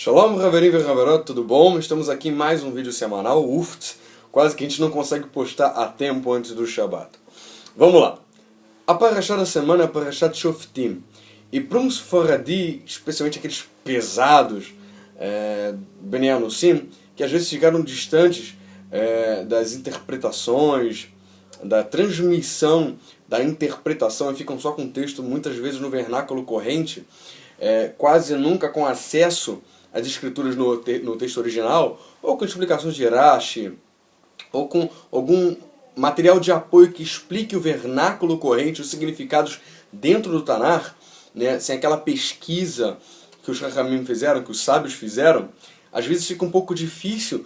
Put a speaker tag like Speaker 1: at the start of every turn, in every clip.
Speaker 1: Shalom, Haverim e Haverot, tudo bom? Estamos aqui em mais um vídeo semanal, uft, quase que a gente não consegue postar a tempo antes do Shabbat. Vamos lá. A Parashá da semana é a Parashá de Shoftim. E para uns Faradi, especialmente aqueles pesados, Bnei Anusim, que às vezes ficaram distantes das interpretações, da transmissão, da interpretação, e ficam só com o texto, muitas vezes no vernáculo corrente, quase nunca com acesso às escrituras no texto original, ou com explicações de Rashi, ou com algum material de apoio que explique o vernáculo corrente, os significados dentro do Tanar, né, sem aquela pesquisa que os Chachamim fizeram, que os sábios fizeram. Às vezes fica um pouco difícil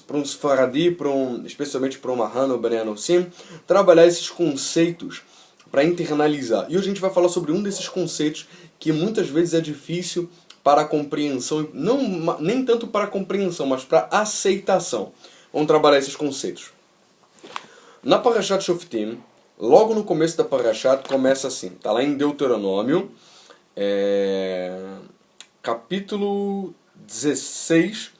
Speaker 1: para um Sfaradi, especialmente para uma Hana ou Bnei Anusim, trabalhar esses conceitos para internalizar. E hoje a gente vai falar sobre um desses conceitos que muitas vezes é difícil para a compreensão, nem tanto para a compreensão, mas para a aceitação. Vamos trabalhar esses conceitos. Na Parashat Shoftim, logo no começo da Parashat, começa assim, está lá em Deuteronômio, capítulo 16,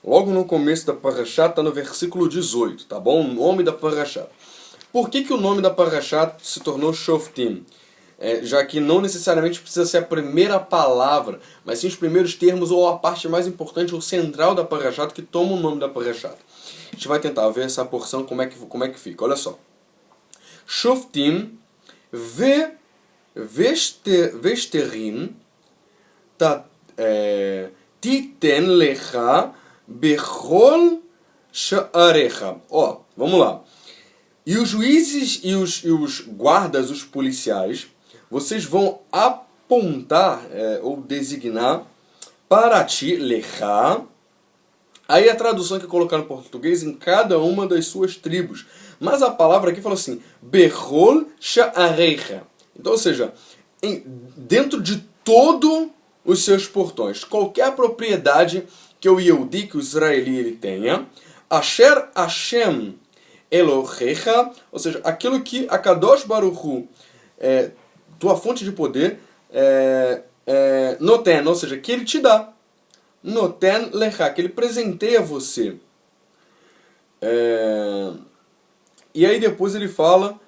Speaker 1: logo no começo da Parashat, está no versículo 18, tá bom? O nome da Parashat. Por que o nome da Parashat se tornou Shoftim? Já que não necessariamente precisa ser a primeira palavra, mas sim os primeiros termos ou a parte mais importante ou central da Parashat que toma o nome da Parashat. A gente vai tentar ver essa porção como é que fica. Olha só. Shoftim vesterim titen lecha bechol sha'arecha. Ó, vamos lá. E os juízes e os guardas, os policiais, vocês vão apontar ou designar para ti, lecha. Aí a tradução que colocar no português em cada uma das suas tribos. Mas a palavra aqui fala assim, bechol sha'arecha. Então, ou seja, dentro de todo os seus portões, qualquer propriedade que o Yehudi, que o israeli, ele tenha, asher Hashem Elohecha, ou seja, aquilo que a Kadosh Baruch Hu, tua fonte de poder, noten, ou seja, que ele te dá. Noten lecha, que ele presenteia você. E aí depois ele fala,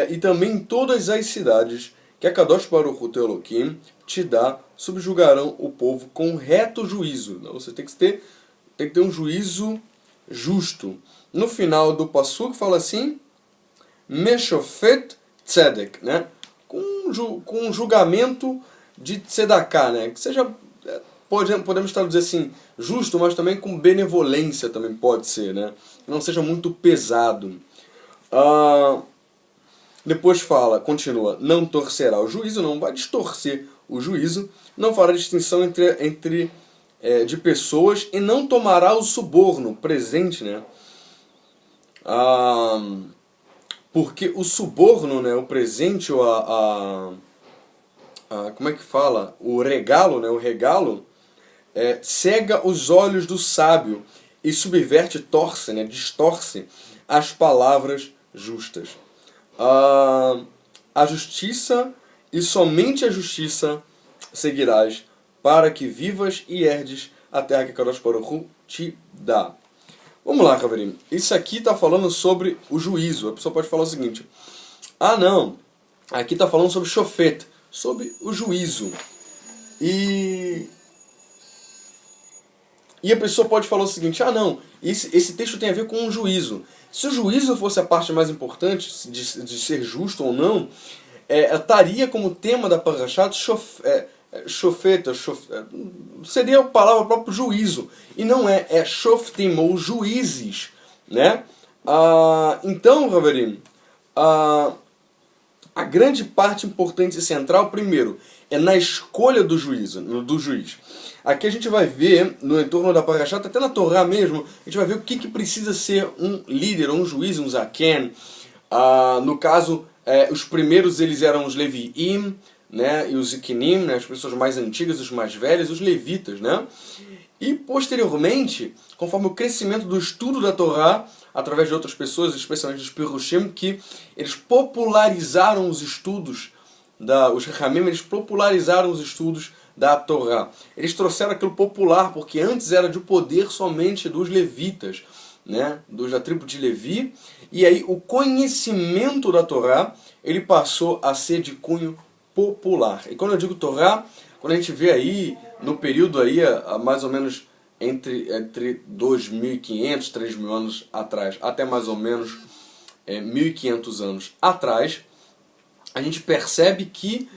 Speaker 1: e também todas as cidades que a Kadosh Baruch Hu teu Elohim te dá, subjugarão o povo com reto juízo. Você tem que ter um juízo justo. No final do Passuk fala assim, Meshofet Tzedek, né? Com um julgamento de Tzedakah, né? Que seja, podemos traduzir assim, justo, mas também com benevolência também pode ser, né? Que não seja muito pesado. Depois continua, não torcerá o juízo, não vai distorcer o juízo, não fará distinção entre de pessoas e não tomará o suborno presente, né? Porque o suborno, né, o presente, como é que fala? O regalo, né, cega os olhos do sábio e subverte, torce, né, distorce as palavras justas. A justiça e somente a justiça seguirás para que vivas e herdes a terra que Kadosh Baruch Hu te dá. Vamos lá, Haverim. Isso aqui está falando sobre o juízo. A pessoa pode falar o seguinte, não, aqui está falando sobre Shofet, sobre o juízo. E a pessoa pode falar o seguinte, não, esse texto tem a ver com o juízo. Se o juízo fosse a parte mais importante de ser justo ou não, estaria como tema da Parashat Shofet, seria a palavra próprio juízo, e não é Shoftim, ou juízes, né? Então, Haverim, a grande parte importante e central, primeiro, é na escolha do juiz. Aqui a gente vai ver, no entorno da Parashat, até na Torá mesmo, a gente vai ver o que precisa ser um líder, um juiz, um zaken. No caso, os primeiros eles eram os Leviim, né, e os Zikinim, né, as pessoas mais antigas, os mais velhos, os levitas, né? E posteriormente, conforme o crescimento do estudo da Torá, através de outras pessoas, especialmente os Pirushim, que eles popularizaram os estudos, os Chachamim, eles popularizaram os estudos da Torá. Eles trouxeram aquilo popular, porque antes era de poder somente dos levitas, né? Da tribo de Levi, e aí o conhecimento da Torá, ele passou a ser de cunho popular. E quando eu digo Torá, quando a gente vê aí, no período aí, mais ou menos entre 2.500, 3.000 anos atrás, até mais ou menos 1.500 anos atrás, a gente percebe que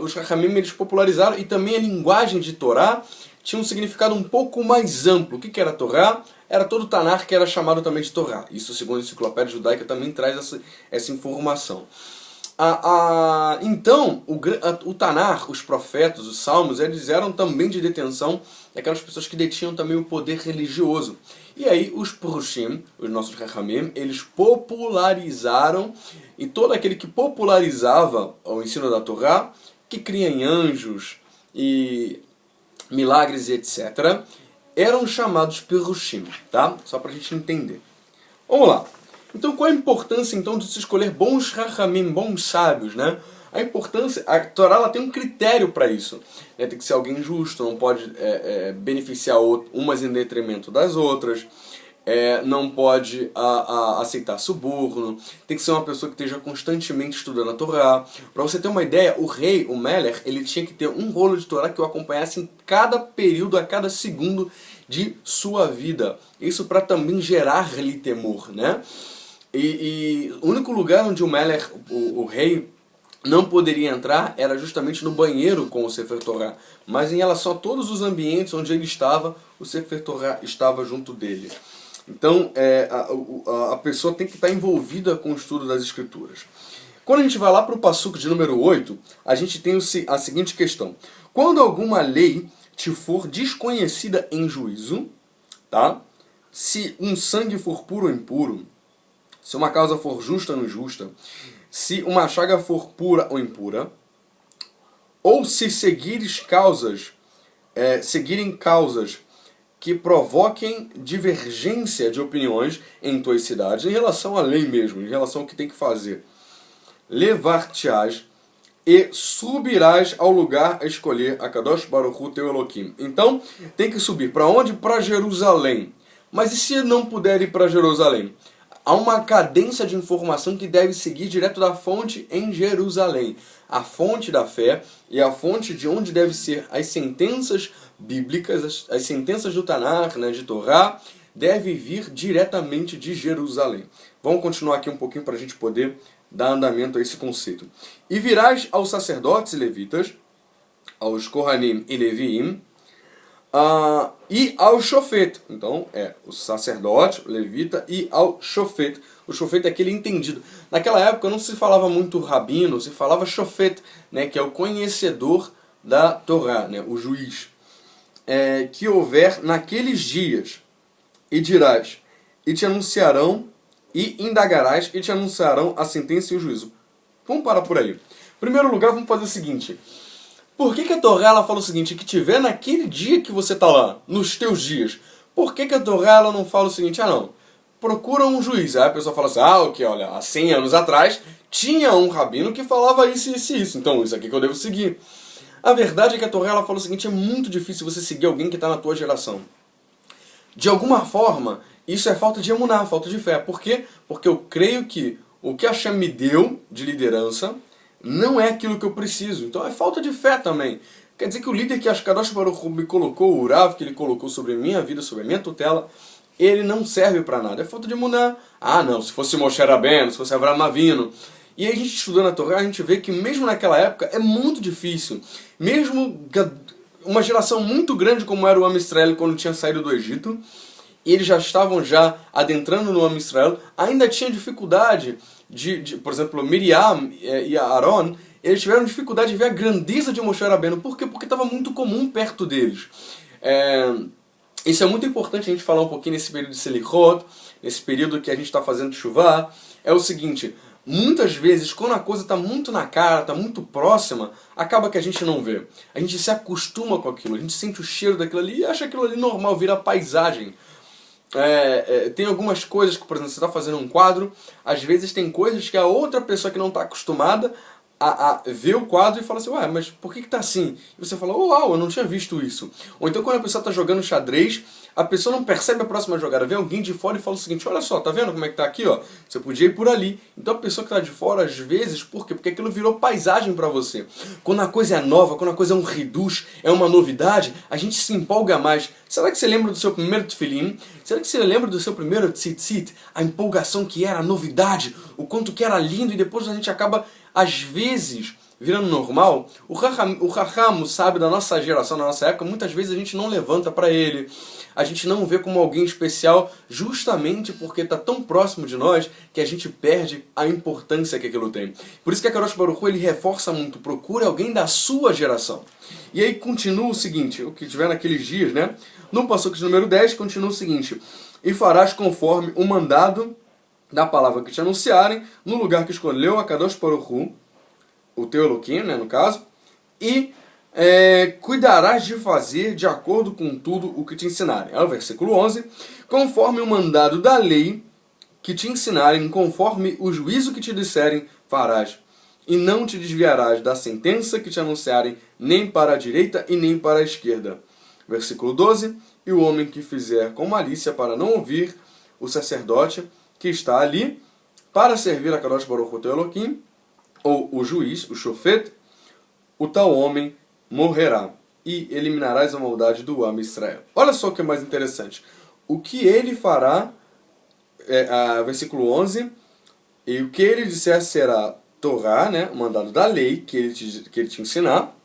Speaker 1: os Chachamim eles popularizaram, e também a linguagem de Torá tinha um significado um pouco mais amplo. O que era Torá? Era todo o Tanar, que era chamado também de Torá. Isso, segundo a Enciclopédia Judaica, também traz essa informação. Então, o Tanar, os profetas, os salmos, eles eram também de detenção daquelas pessoas que detinham também o poder religioso. E aí os Purushim, os nossos Chachamim, eles popularizaram, e todo aquele que popularizava o ensino da Torá, que cria em anjos e milagres e etc., eram chamados Purushim, tá? Só pra gente entender. Vamos lá. Então, qual a importância, então, de se escolher bons Chachamim, bons sábios, né? A importância, a Torá ela tem um critério para isso. Tem que ser alguém justo, não pode beneficiar umas em detrimento das outras, não pode aceitar suborno, tem que ser uma pessoa que esteja constantemente estudando a Torá. Para você ter uma ideia, o rei, o Meler, ele tinha que ter um rolo de Torá que o acompanhasse em cada período, a cada segundo de sua vida. Isso para também gerar-lhe temor, né? E o único lugar onde o Meler, o rei, não poderia entrar era justamente no banheiro com o Sefer Torá. Mas em relação a todos os ambientes onde ele estava, o Sefer Torá estava junto dele. Então, a pessoa tem que estar envolvida com o estudo das Escrituras. Quando a gente vai lá para o Passuco de número 8, a gente tem a seguinte questão. Quando alguma lei te for desconhecida em juízo, tá? Se um sangue for puro ou impuro, se uma causa for justa ou injusta, se uma chaga for pura ou impura, ou se seguirem causas que provoquem divergência de opiniões em tuas cidades, em relação à lei mesmo, em relação ao que tem que fazer, levar-te-ás e subirás ao lugar a escolher a Kadosh Baruch Hu, teu Elohim. Então, tem que subir para onde? Para Jerusalém. Mas e se não puder ir para Jerusalém? Há uma cadência de informação que deve seguir direto da fonte em Jerusalém. A fonte da fé e a fonte de onde deve ser as sentenças bíblicas, as sentenças do Tanar, né, de Torá, deve vir diretamente de Jerusalém. Vamos continuar aqui um pouquinho para a gente poder dar andamento a esse conceito. E virás aos sacerdotes e levitas, aos Kohanim e Leviim, e ao Shofet. Então, o sacerdote, o levita e ao Shofet. O Shofet é aquele entendido. Naquela época não se falava muito rabino, se falava Shofet, né, que é o conhecedor da Torá, né, o juiz. Que houver naqueles dias, e dirás, e te anunciarão, e indagarás, e te anunciarão a sentença e o juízo. Vamos parar por aí. Em primeiro lugar, vamos fazer o seguinte. Por que a Torá ela fala o seguinte, que tiver naquele dia que você está lá, nos teus dias? Por que a Torá ela não fala o seguinte, não, procura um juiz. Aí a pessoa fala assim, olha, há 100 anos atrás tinha um rabino que falava isso, isso e isso, então isso aqui que eu devo seguir. A verdade é que a Torá ela fala o seguinte, é muito difícil você seguir alguém que está na tua geração. De alguma forma, isso é falta de emuná, falta de fé. Por quê? Porque eu creio que o que Hashem me deu de liderança não é aquilo que eu preciso. Então é falta de fé também. Quer dizer que o líder que Kadosh Baruch Hu me colocou, o Urav que ele colocou sobre a minha vida, sobre a minha tutela, ele não serve para nada. É falta de emuná. Não, se fosse Moshe Rabbeinu, se fosse Avraham Avinu. E aí a gente estudando a Torá, a gente vê que mesmo naquela época é muito difícil. Mesmo uma geração muito grande como era o Am Israel quando tinha saído do Egito, e eles já estavam adentrando no Am Israel, ainda tinha dificuldade por exemplo, Miriam e Aaron, eles tiveram dificuldade de ver a grandeza de Moshe Rabbeinu. Por quê? Porque estava muito comum perto deles. Isso é muito importante a gente falar um pouquinho nesse período de Selichot, nesse período que a gente está fazendo Teshuvah. É o seguinte, muitas vezes, quando a coisa está muito na cara, está muito próxima, acaba que a gente não vê. A gente se acostuma com aquilo, a gente sente o cheiro daquilo ali e acha aquilo ali normal, vira paisagem. Tem algumas coisas que, por exemplo, você está fazendo um quadro, às vezes tem coisas que a outra pessoa que não está acostumada a ver o quadro e fala assim, ué, mas por que tá assim? E você fala, uau, eu não tinha visto isso. Ou então quando a pessoa tá jogando xadrez, a pessoa não percebe a próxima jogada, vem alguém de fora e fala o seguinte, olha só, tá vendo como é que tá aqui, ó? Você podia ir por ali. Então a pessoa que tá de fora, às vezes, por quê? Porque aquilo virou paisagem pra você. Quando a coisa é nova, quando a coisa é um reduz, é uma novidade, a gente se empolga mais. Será que você lembra do seu primeiro tefilim? Será que você lembra do seu primeiro tzitzit? A empolgação que era, a novidade, o quanto que era lindo, e depois a gente acaba, às vezes, virando normal. O Raham, sabe, da nossa geração, da nossa época, muitas vezes a gente não levanta para ele, a gente não vê como alguém especial, justamente porque está tão próximo de nós que a gente perde a importância que aquilo tem. Por isso que a Kadosh Baruch Hu, ele reforça muito, procura alguém da sua geração. E aí continua o seguinte, o que tiver naqueles dias, né? No Passuque de número 10, continua o seguinte, e farás conforme o mandado da palavra que te anunciarem, no lugar que escolheu a Kadosh Baruch Hu, o teu Elohim, né, no caso, e cuidarás de fazer de acordo com tudo o que te ensinarem. É o versículo 11. Conforme o mandado da lei que te ensinarem, conforme o juízo que te disserem, farás. E não te desviarás da sentença que te anunciarem, nem para a direita e nem para a esquerda. Versículo 12. E o homem que fizer com malícia para não ouvir o sacerdote que está ali, para servir a Kadosh Baruch Hu teu Elohim, ou o juiz, o shofet, o tal homem morrerá, e eliminarás a maldade do Am Israel. Olha só o que é mais interessante. O que ele fará, versículo 11, e o que ele disser será Torá, né, o mandado da lei, que ele te ensinar,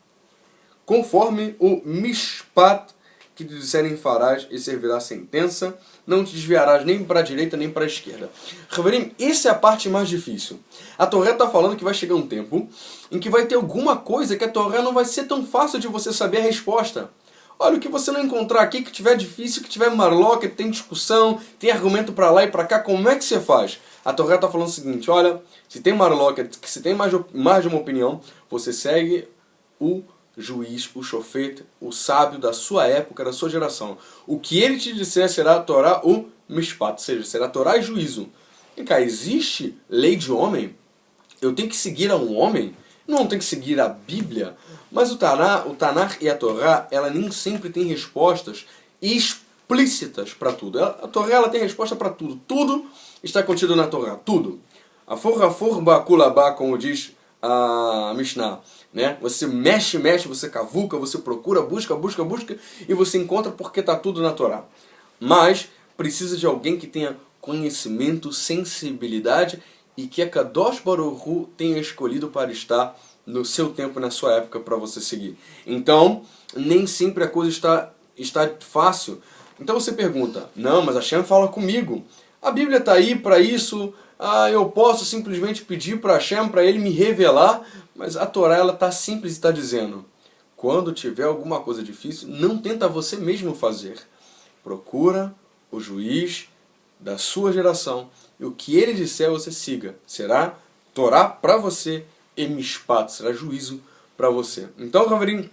Speaker 1: conforme o mishpat que te disserem farás, e servirá a sentença, não te desviarás nem para a direita nem para a esquerda. Reverim, essa é a parte mais difícil. A Torá está falando que vai chegar um tempo em que vai ter alguma coisa que a Torá não vai ser tão fácil de você saber a resposta. Olha, o que você não encontrar aqui, que tiver difícil, que tiver marloca, que tem discussão, tem argumento para lá e para cá, como é que você faz? A Torá está falando o seguinte, olha, se tem marloca, se tem mais de uma opinião, você segue o juiz, o shofet, o sábio da sua época, da sua geração. O que ele te disser será a Torá, o mishpat, ou seja, será a Torá e juízo. E cá, existe lei de homem? Eu tenho que seguir a um homem? Não tenho que seguir a Bíblia? Mas o Tanar e a Torá, ela nem sempre tem respostas explícitas para tudo. A Torá, ela tem resposta para tudo. Tudo está contido na Torá, tudo. Afor bakulabá, como diz a Mishnah, né? Você mexe, você cavuca, você procura, busca, e você encontra porque está tudo na Torá. Mas precisa de alguém que tenha conhecimento, sensibilidade e que a Kadosh Baruch Hu tenha escolhido para estar no seu tempo, na sua época, para você seguir. Então, nem sempre a coisa está fácil. Então você pergunta, não, mas Hashem fala comigo. A Bíblia está aí para isso. Eu posso simplesmente pedir para Hashem, para ele me revelar, mas a Torá, ela está simples e está dizendo, quando tiver alguma coisa difícil, não tenta você mesmo fazer. Procura o juiz da sua geração, e o que ele disser você siga. Será Torá para você e mishpat, será juízo para você. Então, Raverim,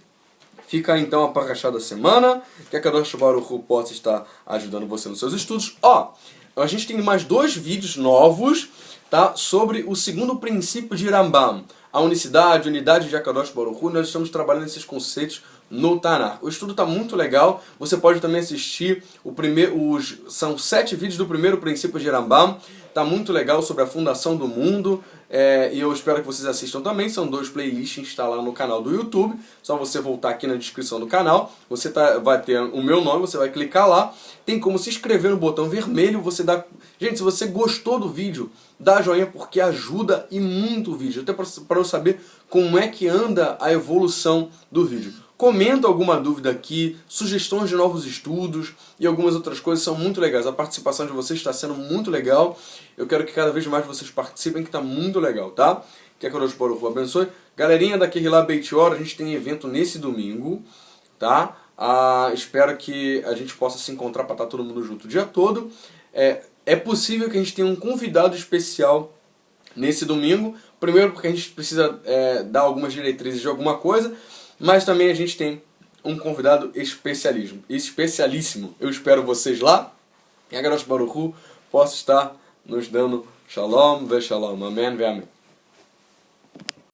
Speaker 1: fica aí então a parashá da semana, que a Kadosh Baruch Hu possa estar ajudando você nos seus estudos. A gente tem mais 2 vídeos novos, tá, sobre o segundo princípio de Rambam, a unicidade, unidade de Akadosh Baruch Hu. Nós estamos trabalhando esses conceitos no Tanar. O estudo está muito legal, você pode também assistir são 7 vídeos do primeiro princípio de Rambam, está muito legal sobre a fundação do mundo, e eu espero que vocês assistam também. São 2 playlists, está lá no canal do YouTube, só você voltar aqui na descrição do canal, você vai ter o meu nome, você vai clicar lá, tem como se inscrever no botão vermelho, você dá... Gente, se você gostou do vídeo, dá joinha porque ajuda e muito o vídeo, até para eu saber como é que anda a evolução do vídeo. Comenta alguma dúvida aqui, sugestões de novos estudos e algumas outras coisas são muito legais. A participação de vocês está sendo muito legal. Eu quero que cada vez mais vocês participem, que está muito legal, tá? Que a Kadosh Baruch Hu abençoe. Galerinha da Kehilá Beit Or, a gente tem evento nesse domingo, tá? Espero que a gente possa se encontrar para estar todo mundo junto o dia todo. É possível que a gente tenha um convidado especial nesse domingo. Primeiro porque a gente precisa dar algumas diretrizes de alguma coisa, mas também a gente tem um convidado especialíssimo. Eu espero vocês lá. E a Kadosh Baruch Hu possa estar nos dando shalom ve shalom. Amém ve amém.